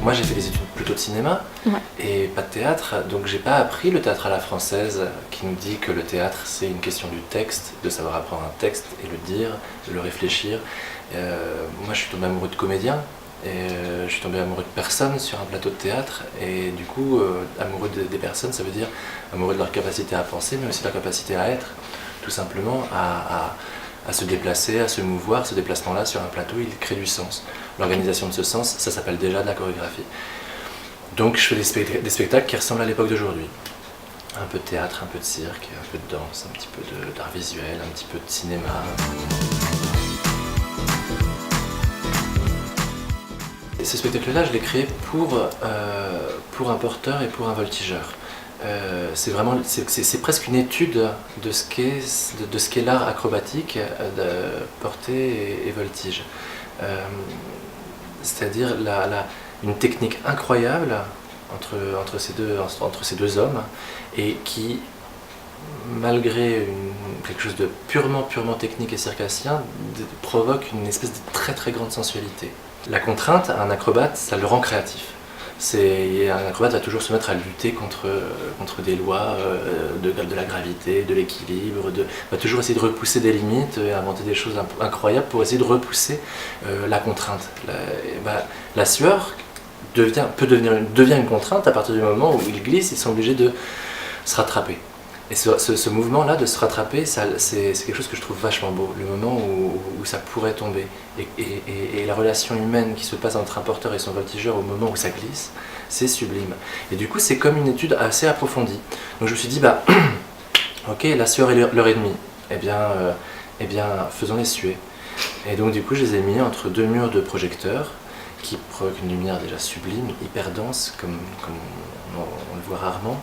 moi j'ai fait des études plutôt de cinéma et pas de théâtre, donc j'ai pas appris le théâtre à la française qui nous dit que le théâtre c'est une question du texte, de savoir apprendre un texte et le dire, de le réfléchir. Moi je suis tombé amoureux de comédiens et je suis tombé amoureux de personnes sur un plateau de théâtre et du coup amoureux des personnes ça veut dire amoureux de leur capacité à penser mais aussi de leur capacité à être, tout simplement à se déplacer, à se mouvoir. Ce déplacement-là sur un plateau, il crée du sens. L'organisation de ce sens, ça s'appelle déjà de la chorégraphie. Donc je fais des spectacles qui ressemblent à l'époque d'aujourd'hui. Un peu de théâtre, un peu de cirque, un peu de danse, un petit peu d'art visuel, un petit peu de cinéma. Et ce spectacle-là, je l'ai créé pour un porteur et pour un voltigeur. C'est presque une étude de ce qu'est l'art acrobatique, de portée et voltige. C'est-à-dire une technique incroyable entre ces deux hommes et qui, malgré quelque chose de purement technique et circassien, provoque une espèce de très grande sensualité. La contrainte, un acrobate, ça le rend créatif. Un acrobate va toujours se mettre à lutter contre des lois de la gravité, de l'équilibre, va toujours essayer de repousser des limites et inventer des choses incroyables pour essayer de repousser la contrainte. La sueur devient une contrainte à partir du moment où ils glissent, ils sont obligés de se rattraper. Et ce mouvement-là de se rattraper, c'est quelque chose que je trouve vachement beau, le moment où ça pourrait tomber. Et la relation humaine qui se passe entre un porteur et son voltigeur au moment où ça glisse, c'est sublime. Et du coup, c'est comme une étude assez approfondie. Donc je me suis dit, ok, la sueur est l'heure et demie, eh bien, faisons-les suer. Et donc du coup, je les ai mis entre deux murs de projecteurs qui provoquent une lumière déjà sublime, hyper dense, comme on le voit rarement.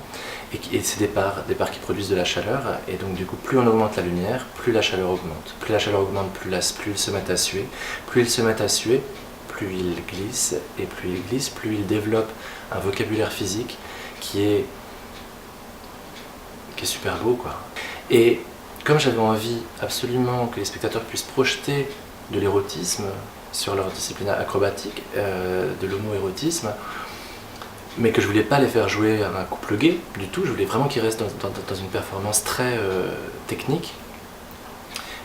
Et c'est des parts qui produisent de la chaleur, et donc du coup plus on augmente la lumière, plus la chaleur augmente. Plus la chaleur augmente, plus ils se mettent à suer. Plus ils se mettent à suer, plus ils glissent, et plus ils glissent, plus ils développent un vocabulaire physique qui est super beau, quoi. Et comme j'avais envie absolument que les spectateurs puissent projeter de l'érotisme sur leur discipline acrobatique, de l'homo-érotisme, mais que je voulais pas les faire jouer un couple gay du tout, je voulais vraiment qu'ils restent dans une performance très technique.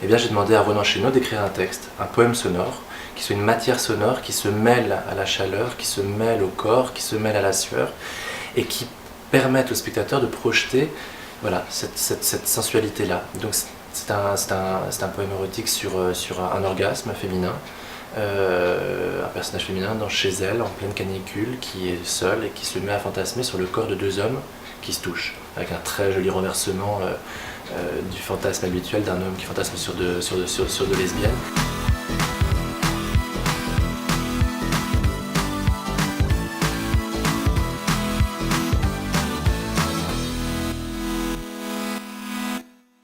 Et bien j'ai demandé à Ronan Chénaud d'écrire un texte, un poème sonore, qui soit une matière sonore qui se mêle à la chaleur, qui se mêle au corps, qui se mêle à la sueur, et qui permette au spectateur de projeter cette sensualité-là. Donc c'est un poème érotique sur un orgasme féminin, un personnage féminin chez elle en pleine canicule qui est seule et qui se met à fantasmer sur le corps de deux hommes qui se touchent, avec un très joli renversement du fantasme habituel d'un homme qui fantasme sur deux lesbiennes.